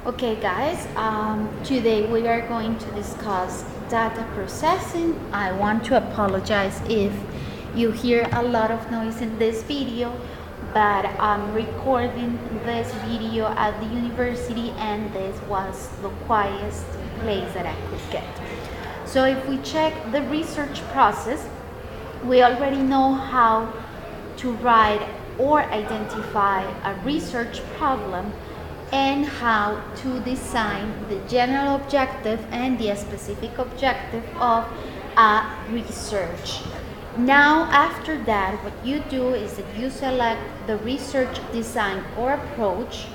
Okay guys, today we are going to discuss data processing. I want to apologize if you hear a lot of noise in this video, but I'm recording this video at the university and this was the quietest place that I could get. So if we check the research process, we already know how to write or identify a research problem and how to design the general objective and the specific objective of a research. Now after that, what you do is that you select the research design or approach,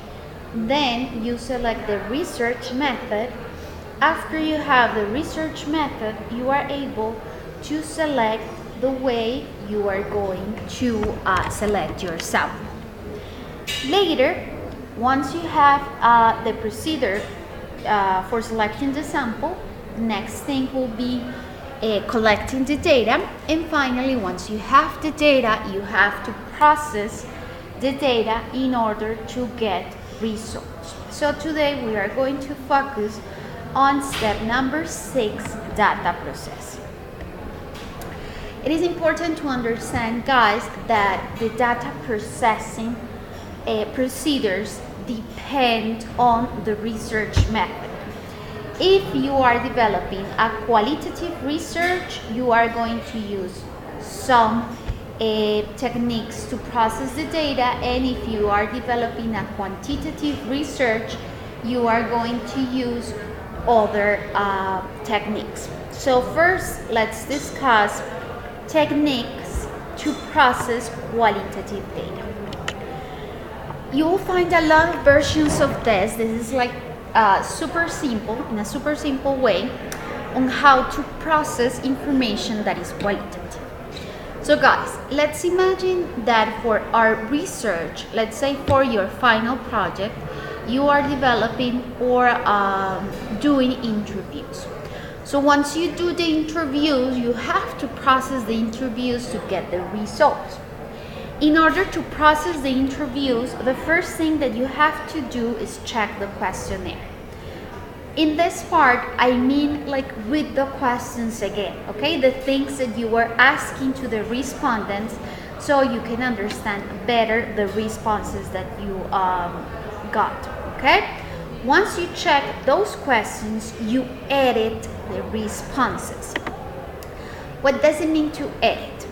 then you select the research method. After you have the research method, you are able to select the way you are going to select your sample. Later, once you have the procedure for selecting the sample, next thing will be collecting the data, and finally, once you have the data, you have to process the data in order to get results. So today we are going to focus on step number 6, data processing. It is important to understand, guys, that the data processing procedures depend on the research method. If you are developing a qualitative research, you are going to use some techniques to process the data, and if you are developing a quantitative research, you are going to use other techniques. So first, let's discuss techniques to process qualitative data. You will find a lot of versions of this. This is like super simple, in a super simple way, on how to process information that is qualitative. So guys, let's imagine that for our research, let's say for your final project, you are developing or doing interviews. So once you do the interviews, you have to process the interviews to get the results. In order to process the interviews, the first thing that you have to do is check the questionnaire. In this part, I mean like read the questions again, okay? The things that you were asking to the respondents, so you can understand better the responses that you got, okay? Once you check those questions, you edit the responses. What does it mean to edit?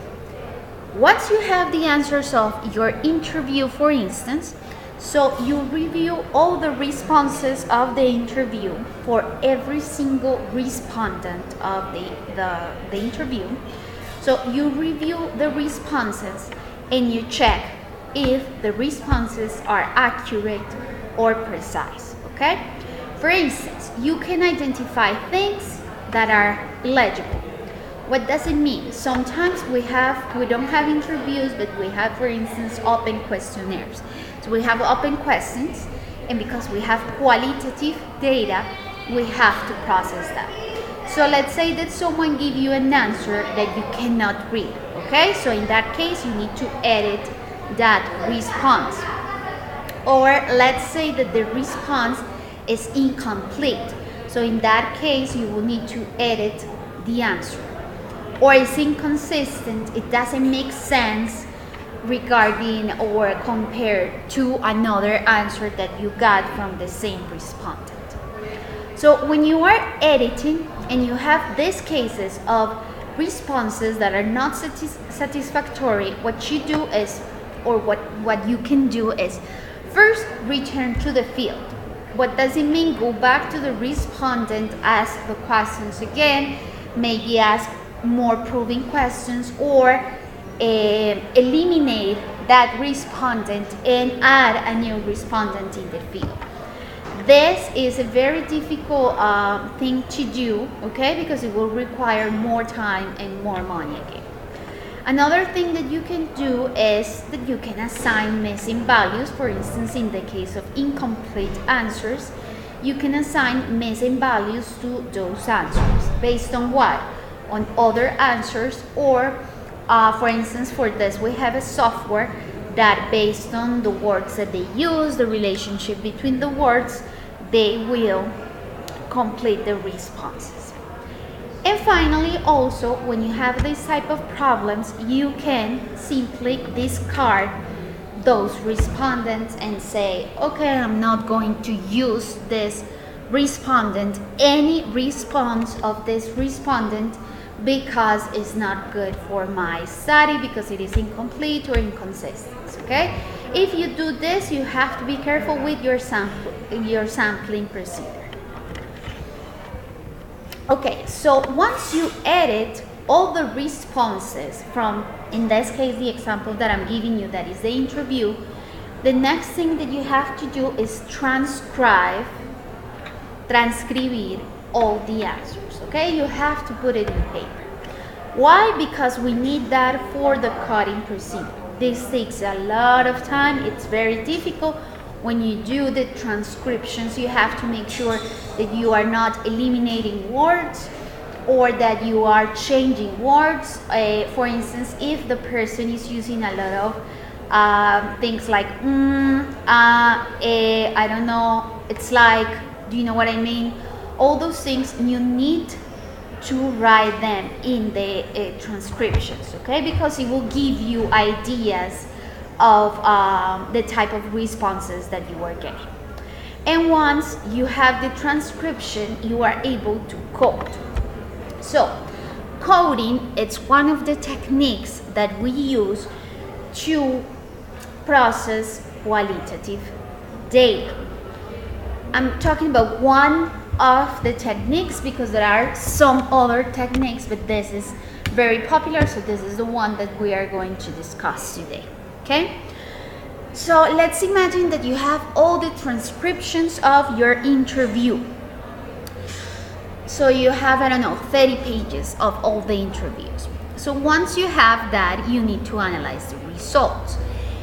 Once you have the answers of your interview, for instance, so you review all the responses of the interview for every single respondent of the interview. So you review the responses and you check if the responses are accurate or precise, okay? For instance, you can identify things that are legible. What does it mean? Sometimes we don't have interviews, but we have, for instance, open questionnaires. So we have open questions, and because we have qualitative data, we have to process that. So let's say that someone gives you an answer that you cannot read, okay? So in that case, you need to edit that response. Or let's say that the response is incomplete. So in that case, you will need to edit the answer. Or it's inconsistent, it doesn't make sense regarding or compared to another answer that you got from the same respondent. So when you are editing and you have these cases of responses that are not satisfactory, what you do is, or what you can do is, first return to the field. What does it mean? Go back to the respondent, ask the questions again, maybe ask more probing questions, or eliminate that respondent and add a new respondent in the field. This is a very difficult thing to do, okay, because it will require more time and more money again. Another thing that you can do is that you can assign missing values. For instance, in the case of incomplete answers, you can assign missing values to those answers. Based on what? On other answers, or for instance, for this we have a software that based on the words that they use, the relationship between the words, they will complete the responses. And finally, also, when you have this type of problems, you can simply discard those respondents and say, okay, I'm not going to use this respondent, any response of this respondent, because it's not good for my study, because it is incomplete or inconsistent. Okay? If you do this, you have to be careful with your sampling procedure. Okay, so once you edit all the responses from, in this case, the example that I'm giving you, that is the interview, the next thing that you have to do is transcribir all the answers, okay? You have to put it in paper. Why? Because we need that for the coding procedure. This takes a lot of time. It's very difficult. When you do the transcriptions, you have to make sure that you are not eliminating words or that you are changing words. For instance, if the person is using a lot of things like I don't know, it's like, do you know what I mean? All those things, you need to write them in the transcriptions, okay? Because it will give you ideas of the type of responses that you are getting. And once you have the transcription, you are able to code. So coding, it's one of the techniques that we use to process qualitative data. I'm talking about one of the techniques because there are some other techniques, but this is very popular, so this is the one that we are going to discuss today. Okay, so let's imagine that you have all the transcriptions of your interview. So you have, I don't know, 30 pages of all the interviews. So once you have that, you need to analyze the results.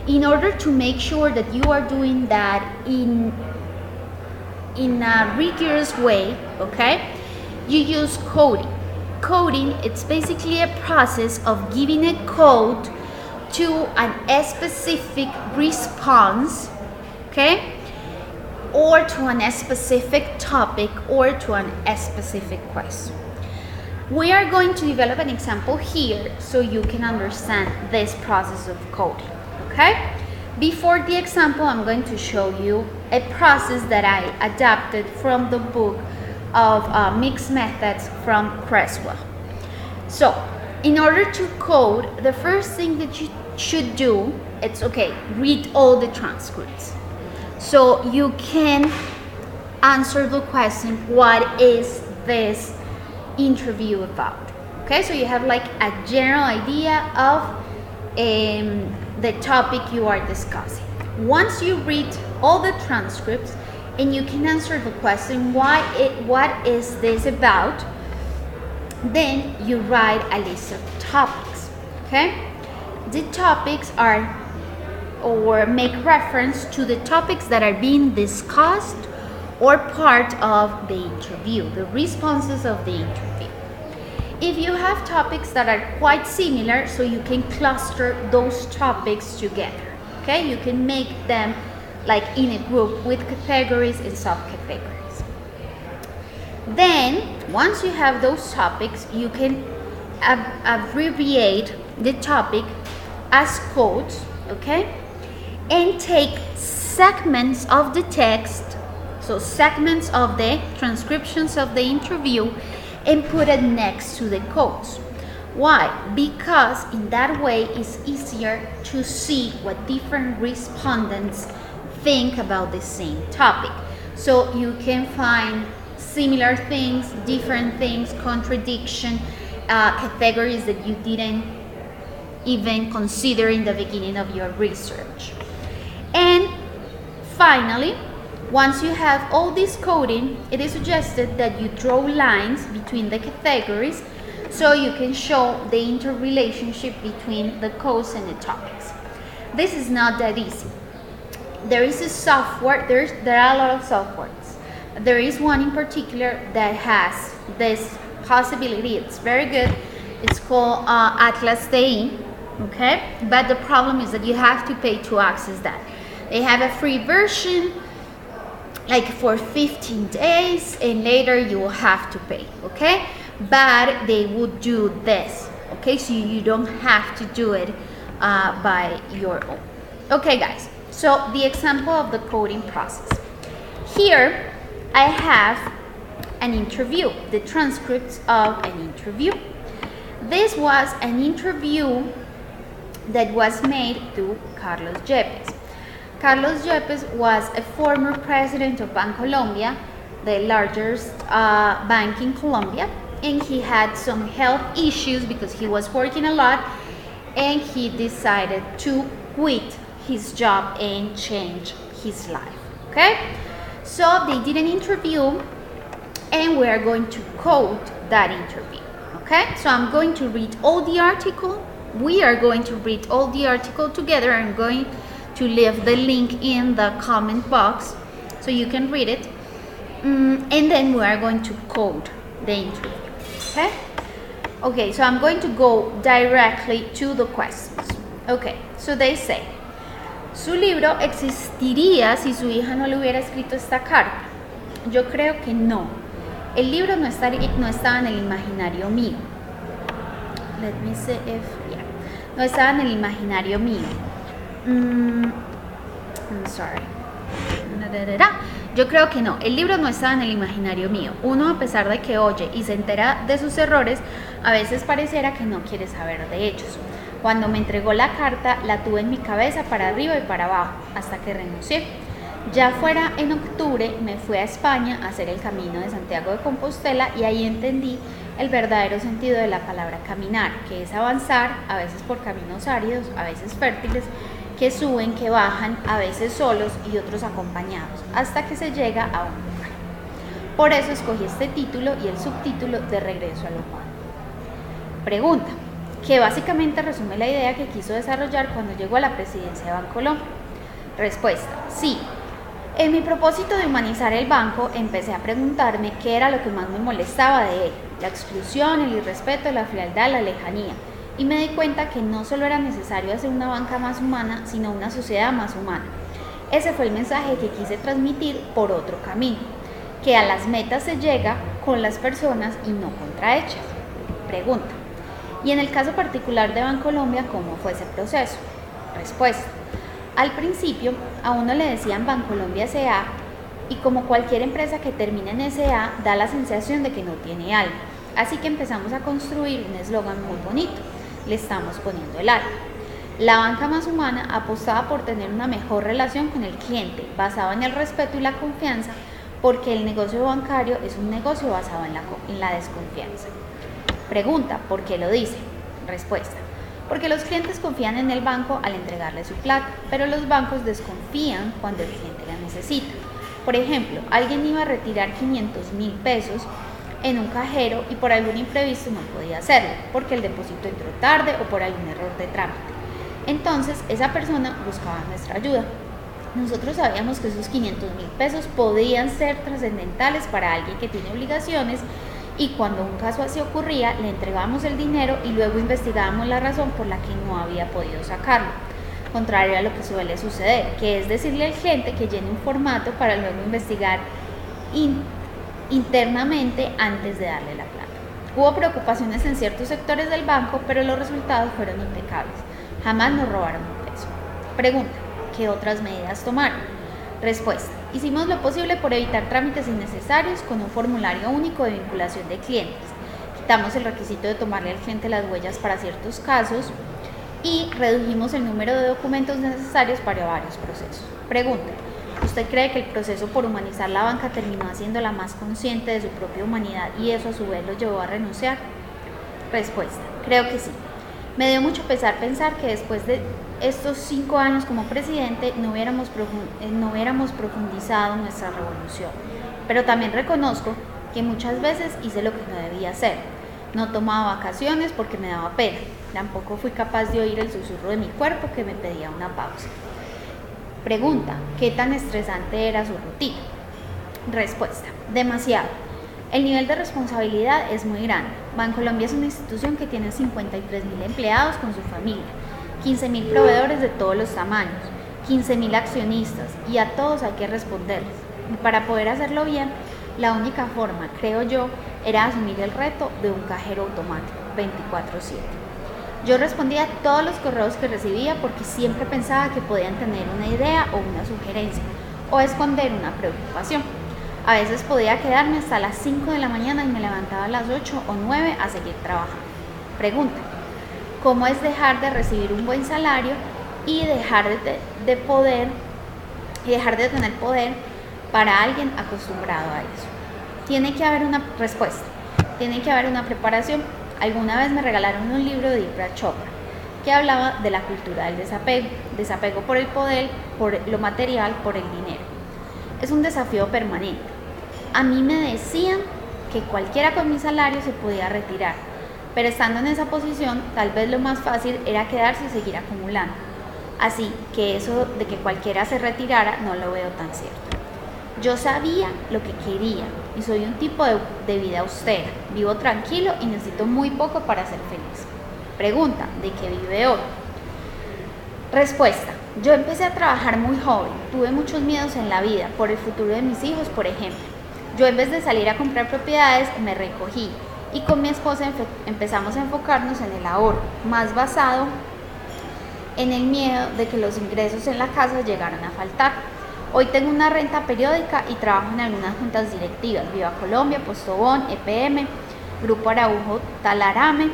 In order to make sure that you are doing that in a rigorous way, okay, you use coding. Coding, it's basically a process of giving a code to a specific response, okay, or to a specific topic or to a specific question. We are going to develop an example here so you can understand this process of coding, okay? Before the example, I'm going to show you a process that I adapted from the book of Mixed Methods from Creswell. So, in order to code, the first thing that you should do, it's okay, read all the transcripts. So you can answer the question, what is this interview about? Okay, so you have like a general idea of the topic you are discussing. Once you read all the transcripts and you can answer the question, what is this about? Then you write a list of topics, okay? The topics are, or make reference to the topics that are being discussed or part of the interview, the responses of the interview. If you have topics that are quite similar, so you can cluster those topics together, okay? You can make them like in a group with categories and subcategories. Then, once you have those topics, you can abbreviate the topic as codes, okay? And take segments of the text, so segments of the transcriptions of the interview, and put it next to the codes. Why? Because in that way it's easier to see what different respondents think about the same topic. So you can find similar things, different things, contradiction, categories that you didn't even consider in the beginning of your research. And finally, once you have all this coding, it is suggested that you draw lines between the categories so you can show the interrelationship between the codes and the topics. This is not that easy. There is a software, there are a lot of softwares. There is one in particular that has this possibility. It's very good. It's called Atlas TI, okay? But the problem is that you have to pay to access that. They have a free version, like for 15 days, and later you will have to pay, okay? But they would do this, okay? So you don't have to do it by your own. Okay, guys, so the example of the coding process. Here I have an interview, the transcripts of an interview. This was an interview that was made to Carlos Yepes. Carlos Yepes was a former president of Bancolombia, the largest bank in Colombia, and he had some health issues because he was working a lot, and he decided to quit his job and change his life, okay? So they did an interview, and we are going to code that interview, okay? So I'm going to read all the article. We are going to read all the article together. I'm going to leave the link in the comment box so you can read it. And then we are going to code the interview, okay? Okay, so I'm going to go directly to the questions. Okay, so they say, su libro existiría si su hija no le hubiera escrito esta carta. Yo creo que no. El libro no estaba en el imaginario mío. Let me see if, yeah. No estaba en el imaginario mío. I'm sorry. Yo creo que no, el libro no estaba en el imaginario mío. Uno, a pesar de que oye y se entera de sus errores, a veces pareciera que no quiere saber de ellos. Cuando me entregó la carta, la tuve en mi cabeza para arriba y para abajo, hasta que renuncié. Ya fuera en octubre, me fui a España a hacer el camino de Santiago de Compostela y ahí entendí el verdadero sentido de la palabra caminar, que es avanzar, a veces por caminos áridos, a veces fértiles, que suben, que bajan, a veces solos y otros acompañados, hasta que se llega a un lugar. Por eso escogí este título y el subtítulo de Regreso a lo humano. Pregunta, que básicamente resume la idea que quiso desarrollar cuando llegó a la presidencia de Bancolombia. Respuesta, sí. En mi propósito de humanizar el banco, empecé a preguntarme qué era lo que más me molestaba de él, la exclusión, el irrespeto, la frialdad, la lejanía. Y me di cuenta que no solo era necesario hacer una banca más humana, sino una sociedad más humana. Ese fue el mensaje que quise transmitir por otro camino, que a las metas se llega con las personas y no contra ellas. Pregunta, y en el caso particular de Bancolombia, ¿cómo fue ese proceso? Respuesta, al principio a uno le decían Bancolombia S.A. y como cualquier empresa que termina en S.A. da la sensación de que no tiene alma. Así que empezamos a construir un eslogan muy bonito. Le estamos poniendo el alma. La banca más humana apostaba por tener una mejor relación con el cliente, basada en el respeto y la confianza, porque el negocio bancario es un negocio basado en la desconfianza. Pregunta, ¿por qué lo dice? Respuesta, porque los clientes confían en el banco al entregarle su plata, pero los bancos desconfían cuando el cliente la necesita. Por ejemplo, alguien iba a retirar 500,000 pesos en un cajero y por algún imprevisto no podía hacerlo, porque el depósito entró tarde o por algún error de trámite. Entonces, esa persona buscaba nuestra ayuda. Nosotros sabíamos que esos 500,000 pesos podían ser trascendentales para alguien que tiene obligaciones y cuando un caso así ocurría, le entregábamos el dinero y luego investigábamos la razón por la que no había podido sacarlo. Contrario a lo que suele suceder, que es decirle al cliente que llene un formato para luego investigar internamente antes de darle la plata. Hubo preocupaciones en ciertos sectores del banco, pero los resultados fueron impecables. Jamás nos robaron un peso. Pregunta, ¿qué otras medidas tomaron? Respuesta, hicimos lo posible por evitar trámites innecesarios con un formulario único de vinculación de clientes. Quitamos el requisito de tomarle al cliente las huellas para ciertos casos y redujimos el número de documentos necesarios para varios procesos. Pregunta, ¿usted cree que el proceso por humanizar la banca terminó haciéndola más consciente de su propia humanidad y eso a su vez lo llevó a renunciar? Respuesta, creo que sí. Me dio mucho pesar pensar que después de estos 5 años como presidente no hubiéramos profundizado nuestra revolución, pero también reconozco que muchas veces hice lo que no debía hacer. No tomaba vacaciones porque me daba pena, tampoco fui capaz de oír el susurro de mi cuerpo que me pedía una pausa. Pregunta, ¿qué tan estresante era su rutina? Respuesta, demasiado. El nivel de responsabilidad es muy grande. Bancolombia es una institución que tiene 53,000 empleados con su familia, 15,000 proveedores de todos los tamaños 15.000 accionistas y a todos hay que responderles. Y para poder hacerlo bien, la única forma, creo yo, era asumir el reto de un cajero automático 24/7. Yo respondía a todos los correos que recibía porque siempre pensaba que podían tener una idea o una sugerencia o esconder una preocupación. A veces podía quedarme hasta las 5 de la mañana y me levantaba a las 8 o 9 a seguir trabajando. Pregunta: ¿cómo es dejar de recibir un buen salario y dejar de tener poder para alguien acostumbrado a eso? Tiene que haber una respuesta, tiene que haber una preparación. Alguna vez me regalaron un libro de Deepak Chopra que hablaba de la cultura del desapego por el poder, por lo material, por el dinero. Es un desafío permanente. A mí me decían que cualquiera con mi salario se podía retirar, pero estando en esa posición, tal vez lo más fácil era quedarse y seguir acumulando. Así que eso de que cualquiera se retirara no lo veo tan cierto. Yo sabía lo que quería y soy un tipo de vida austera. Vivo tranquilo y necesito muy poco para ser feliz. Pregunta: ¿de qué vive hoy? Respuesta: yo empecé a trabajar muy joven. Tuve muchos miedos en la vida, por el futuro de mis hijos, por ejemplo. Yo, en vez de salir a comprar propiedades, me recogí y con mi esposa empezamos a enfocarnos en el ahorro, más basado en el miedo de que los ingresos en la casa llegaran a faltar. Hoy tengo una renta periódica y trabajo en algunas juntas directivas: Viva Colombia, Postobón, EPM, Grupo Araujo, Talarame.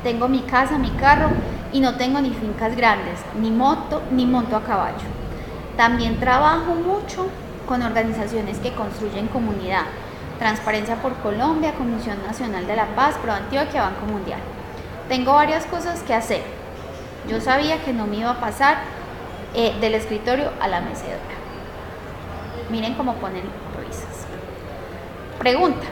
Tengo mi casa, mi carro y no tengo ni fincas grandes, ni monto a caballo. También trabajo mucho con organizaciones que construyen comunidad: Transparencia por Colombia, Comisión Nacional de la Paz, ProAntioquia, Banco Mundial. Tengo varias cosas que hacer. Yo sabía que no me iba a pasar del escritorio a la mecedora. Miren cómo ponen risas. Pregunta: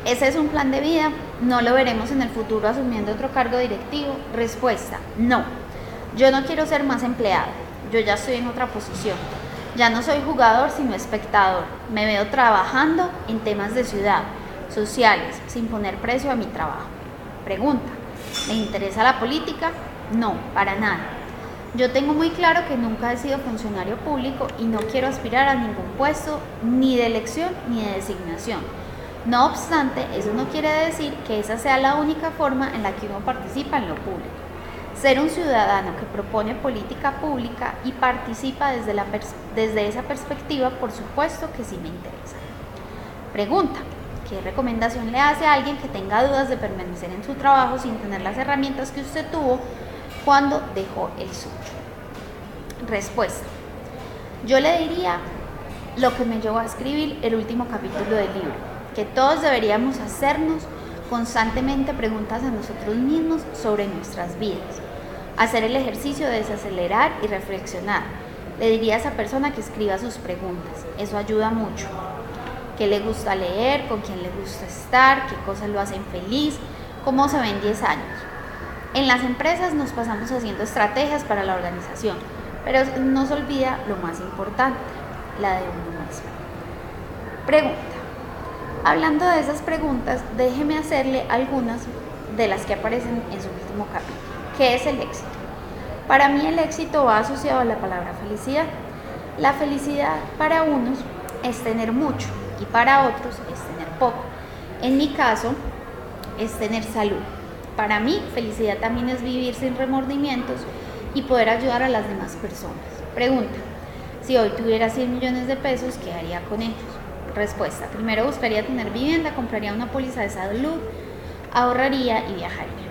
¿ese es un plan de vida? ¿No lo veremos en el futuro asumiendo otro cargo directivo? Respuesta: no. Yo no quiero ser más empleado. Yo ya estoy en otra posición. Ya no soy jugador sino espectador. Me veo trabajando en temas de ciudad, sociales, sin poner precio a mi trabajo. Pregunta: ¿me interesa la política? No, para nada. Yo tengo muy claro que nunca he sido funcionario público y no quiero aspirar a ningún puesto ni de elección ni de designación. No obstante, eso no quiere decir que esa sea la única forma en la que uno participa en lo público. Ser un ciudadano que propone política pública y participa desde esa perspectiva, por supuesto que sí me interesa. Pregunta: ¿qué recomendación le hace a alguien que tenga dudas de permanecer en su trabajo sin tener las herramientas que usted tuvo cuando dejó el suyo? Respuesta: yo le diría lo que me llevó a escribir el último capítulo del libro, que todos deberíamos hacernos constantemente preguntas a nosotros mismos sobre nuestras vidas, hacer el ejercicio de desacelerar y reflexionar. Le diría a esa persona que escriba sus preguntas, eso ayuda mucho. ¿Qué le gusta leer? ¿Con quién le gusta estar? ¿Qué cosas lo hacen feliz? ¿Cómo se ven 10 años? En las empresas nos pasamos haciendo estrategias para la organización, pero nos olvida lo más importante, la de uno mismo. Pregunta: hablando de esas preguntas, déjeme hacerle algunas de las que aparecen en su último capítulo. ¿Qué es el éxito? Para mí el éxito va asociado a la palabra felicidad. La felicidad para unos es tener mucho y para otros es tener poco. En mi caso es tener salud. Para mí felicidad también es vivir sin remordimientos y poder ayudar a las demás personas. Pregunta: si hoy tuviera 100 millones de pesos, ¿qué haría con ellos? Respuesta: primero buscaría tener vivienda, compraría una póliza de salud, ahorraría y viajaría.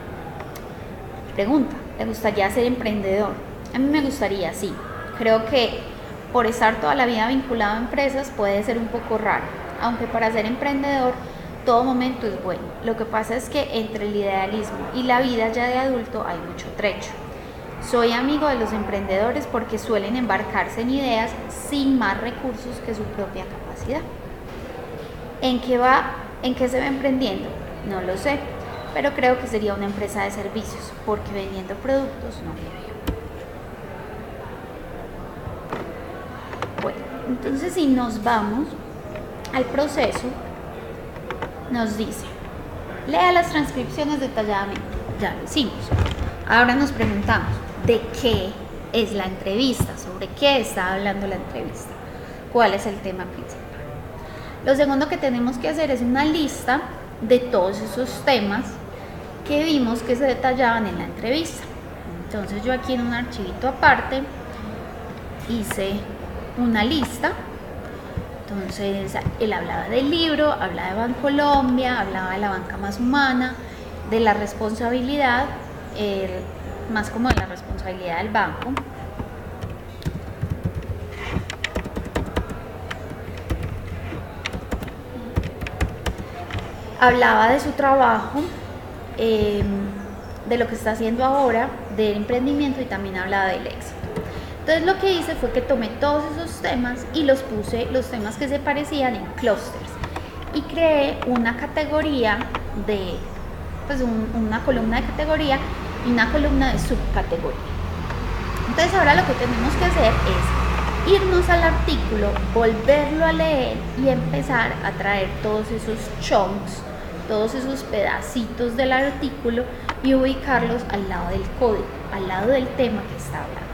Pregunta: ¿le gustaría ser emprendedor? A mí me gustaría, sí. Creo que por estar toda la vida vinculado a empresas puede ser un poco raro, aunque para ser emprendedor todo momento es bueno. Lo que pasa es que entre el idealismo y la vida ya de adulto hay mucho trecho. Soy amigo de los emprendedores porque suelen embarcarse en ideas sin más recursos que su propia capacidad. ¿En qué se va emprendiendo? No lo sé, pero creo que sería una empresa de servicios, porque vendiendo productos no me veo. Bueno, entonces si nos vamos al proceso, nos dice: lea las transcripciones detalladamente. Ya lo hicimos. Ahora nos preguntamos: ¿de qué es la entrevista, sobre qué está hablando la entrevista, cuál es el tema principal. Lo segundo que tenemos que hacer es una lista de todos esos temas que vimos que se detallaban en la entrevista. Entonces yo aquí en un archivito aparte hice una lista. Entonces él hablaba del libro, hablaba de Bancolombia, hablaba de la banca más humana, de la responsabilidad, más como de la responsabilidad del banco. Hablaba de su trabajo, de lo que está haciendo ahora, del emprendimiento, y también hablaba del éxito. Entonces lo que hice fue que tomé todos esos temas y los puse, los temas que se parecían, en clústeres, y creé una categoría de, pues una columna de categoría y una columna de subcategoría. Entonces ahora lo que tenemos que hacer es irnos al artículo, volverlo a leer y empezar a traer todos esos chunks, todos esos pedacitos del artículo, y ubicarlos al lado del código, al lado del tema que está hablando.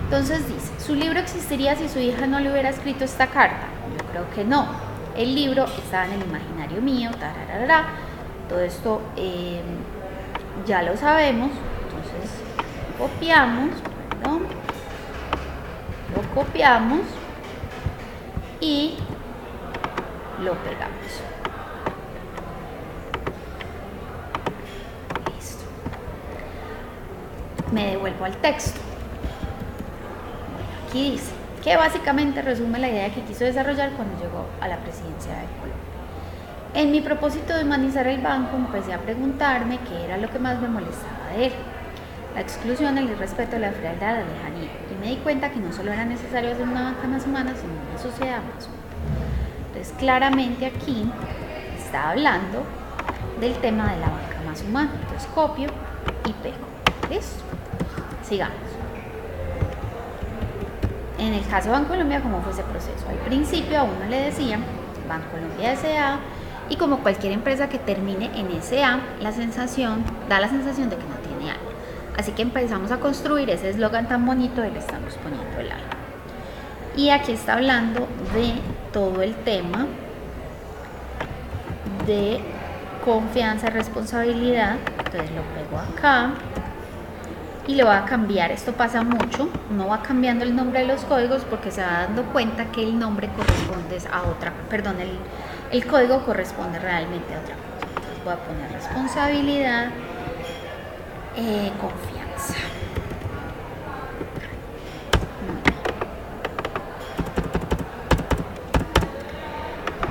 Entonces dice, ¿su libro existiría si su hija no le hubiera escrito esta carta? Yo creo que no. El libro estaba en el imaginario mío, tararara. Todo esto ya lo sabemos. Entonces copiamos, lo copiamos y lo pegamos. Listo. Me devuelvo al texto. Aquí dice que básicamente resume la idea que quiso desarrollar cuando llegó a la presidencia de Colombia. En mi propósito de humanizar el banco, empecé a preguntarme qué era lo que más me molestaba de él: la exclusión, el irrespeto, la frialdad, la lejanía. Y me di cuenta que no solo era necesario hacer una banca más humana, sino una sociedad más humana. Entonces claramente aquí está hablando del tema de la banca más humana. Entonces copio y pego. ¿Listo? Sigamos. En el caso de Bancolombia, ¿cómo fue ese proceso? Al principio a uno le decían Bancolombia S.A., y como cualquier empresa que termine en S.A., da la sensación de que no tiene alma. Así que empezamos a construir ese eslogan tan bonito de le estamos poniendo el alma. Y aquí está hablando de todo el tema de confianza, responsabilidad. Entonces lo pego acá y le voy a cambiar. Esto pasa mucho, uno va cambiando el nombre de los códigos porque se va dando cuenta que el nombre corresponde a otra, perdón, el código corresponde realmente a otra cosa. Entonces voy a poner responsabilidad, confianza.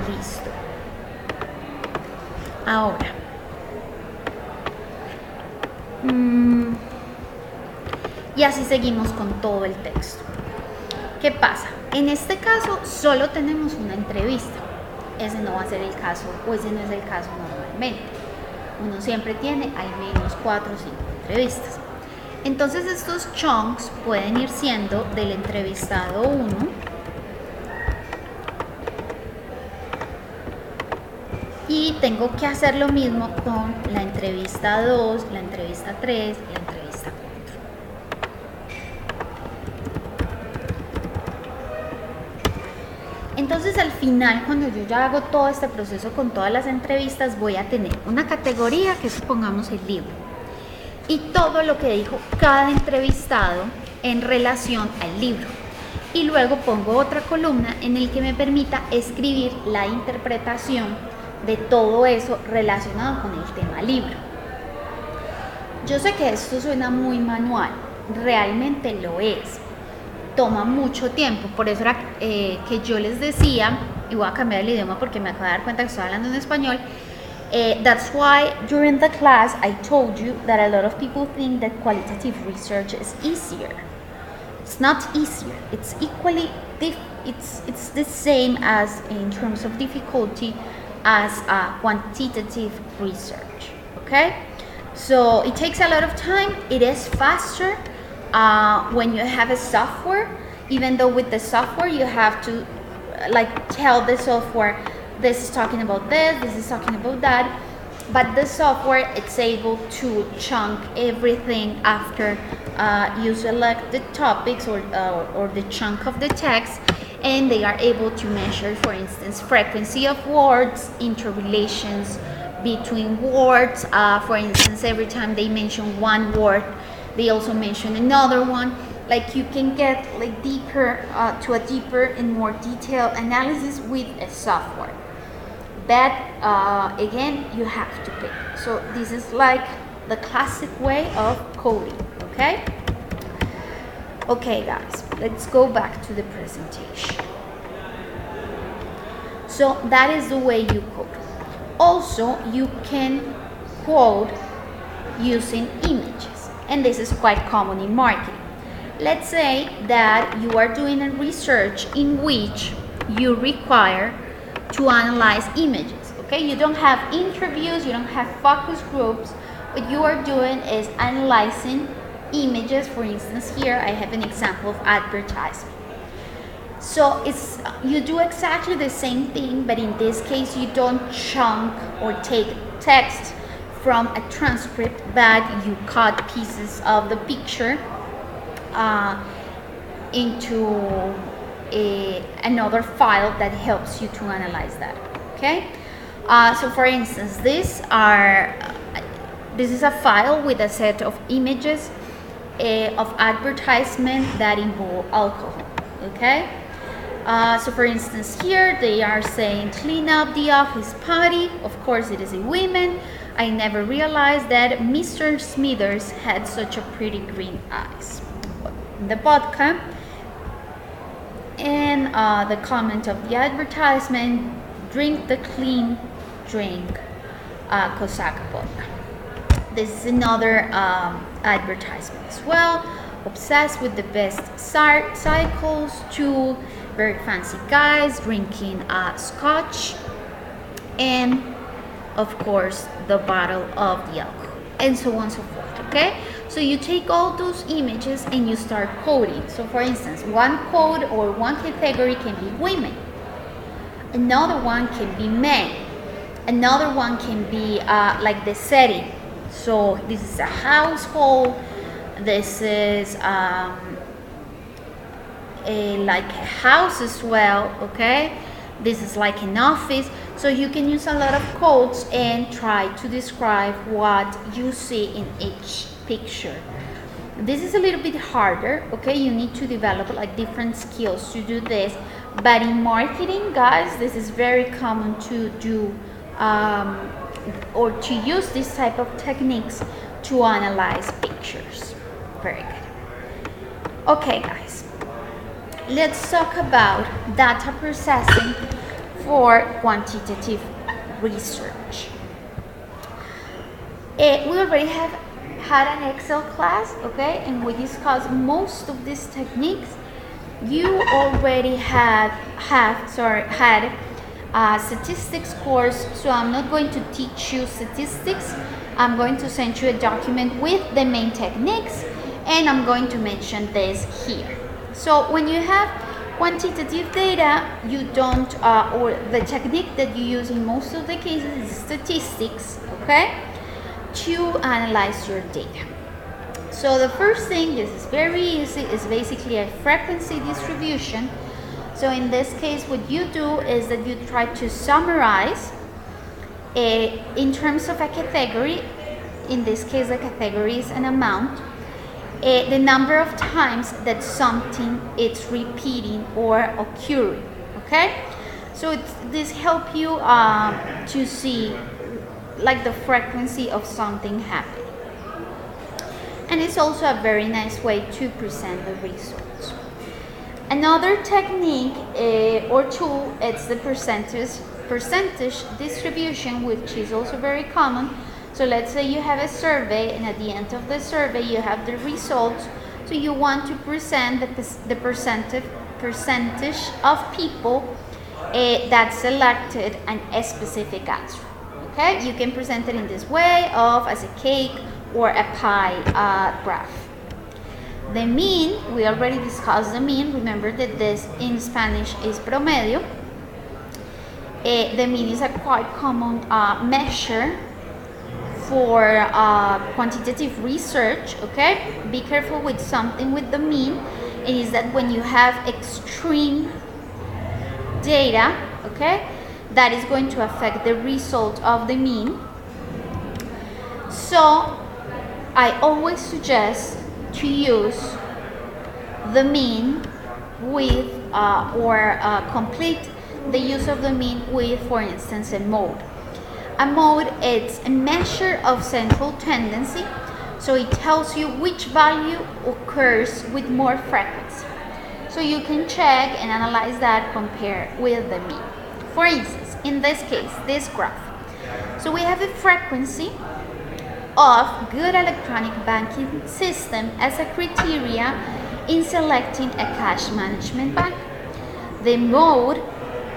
Listo. Ahora, y así seguimos con todo el texto. ¿Qué pasa? En este caso solo tenemos una entrevista. Ese no va a ser el caso, o ese no es el caso normalmente. Uno siempre tiene al menos 4 o 5 entrevistas. Entonces estos chunks pueden ir siendo del entrevistado 1, y tengo que hacer lo mismo con la entrevista 2, la entrevista 3, la entrevista 4. Entonces al final, cuando yo ya hago todo este proceso con todas las entrevistas, voy a tener una categoría que supongamos el libro, y todo lo que dijo cada entrevistado en relación al libro. Y luego pongo otra columna en el que me permita escribir la interpretación de todo eso relacionado con el tema libro. Yo sé que esto suena muy manual, realmente lo es. Toma mucho tiempo, por eso era que yo les decía, y voy a cambiar el idioma porque me acabo de dar cuenta que estoy hablando en español. That's why during the class I told you that a lot of people think that qualitative research is easier. It's not easier. It's equally it's the same as in terms of difficulty as quantitative research. Okay, so it takes a lot of time. It is faster when you have a software, even though with the software you have to tell the software, this is talking about this is talking about that. but the software, it's able to chunk everything after you select the topics or the chunk of the text, and they are able to measure, for instance, frequency of words, interrelations between words. For instance, every time they mention one word, they also mention another one. Like, you can get like deeper to a deeper and more detailed analysis with a software. But again, you have to pay. So this is like the classic way of coding. Okay. Okay, guys, let's go back to the presentation. So that is the way you code. Also, you can code using images, and this is quite common in marketing. Let's say that you are doing a research in which you require to analyze images. Okay, you don't have interviews, you don't have focus groups. What you are doing is analyzing images. For instance, here I have an example of advertisement. So you do exactly the same thing, but in this case you don't chunk or take text from a transcript, but you cut pieces of the picture into another file that helps you to analyze that. Okay, so for instance, this is a file with a set of images of advertisement that involve alcohol. Okay, so for instance, here they are saying, clean up the office potty. Of course it is a woman. I never realized that Mr. Smithers had such a pretty green eyes. The vodka, and the comment of the advertisement, drink the clean drink, Kosaka vodka. This is another advertisement as well. Obsessed with the best cycles, two very fancy guys drinking scotch, and of course the bottle of the alcohol, and so on and so forth. Okay, so you take all those images and you start coding. So for instance, one code or one category can be women, another one can be men, another one can be like the setting. So this is a household, this is like a house as well. Okay, this is like an office. So you can use a lot of codes and try to describe what you see in each picture. This is a little bit harder. Okay, you need to develop like different skills to do this, but in marketing, guys, this is very common to do or to use this type of techniques to analyze pictures. Very good. Okay, guys, let's talk about data processing for quantitative research. We already have had an Excel class, okay, and we discussed most of these techniques. You already had statistics course, so I'm not going to teach you statistics. I'm going to send you a document with the main techniques, and I'm going to mention this here. So when you have quantitative data, you don't, or the technique that you use in most of the cases is statistics, okay, to analyze your data. So the first thing, this is very easy, is basically a frequency distribution. So in this case, what you do is that you try to summarize in terms of a category. In this case, the category is an amount. The number of times that something is repeating or occurring. Okay, so this helps you to see like the frequency of something happening, and it's also a very nice way to present the results. Another technique or tool is the percentage distribution, which is also very common. So let's say you have a survey, and at the end of the survey you have the results. So you want to present the percentage of people that selected a specific answer. Okay, you can present it in this way of as a cake or a pie graph. The mean, we already discussed the mean. Remember that this in Spanish is promedio. The mean is a quite common measure for quantitative research, okay, be careful with something with the mean. It is that when you have extreme data, okay, that is going to affect the result of the mean. So I always suggest to use the mean with complete the use of the mean with, for instance, a mode. A mode is a measure of central tendency, so it tells you which value occurs with more frequency. So you can check and analyze that, compare with the mean. For instance, in this case, this graph. So we have a frequency of good electronic banking system as a criteria in selecting a cash management bank. The mode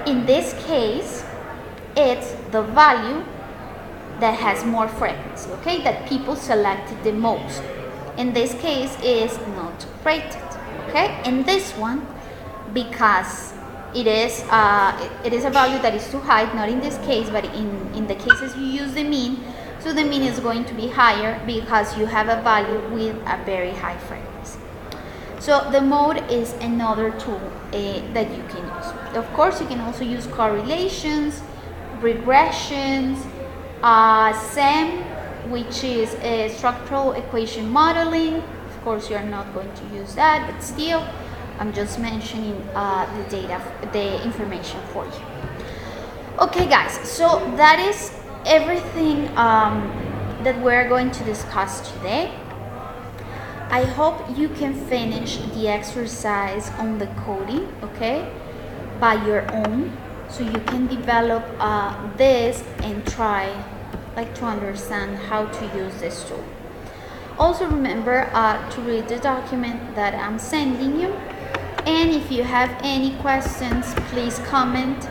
in this case, it's the value that has more frequency, okay, that people selected the most. In this case is not rated, okay. In this one, because it is a value that is too high, not in this case, but in the cases you use the mean, so the mean is going to be higher because you have a value with a very high frequency. So the mode is another tool that you can use. Of course, you can also use correlations, regressions, SEM, which is a structural equation modeling. Of course, you're not going to use that, but still, I'm just mentioning the information for you. Okay, guys, so that is everything that we're going to discuss today. I hope you can finish the exercise on the coding, okay, by your own, so you can develop this and try to understand how to use this tool. Also remember to read the document that I'm sending you, and if you have any questions, please comment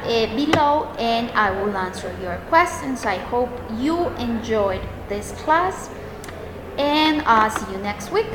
below and I will answer your questions. I hope you enjoyed this class, and see you next week.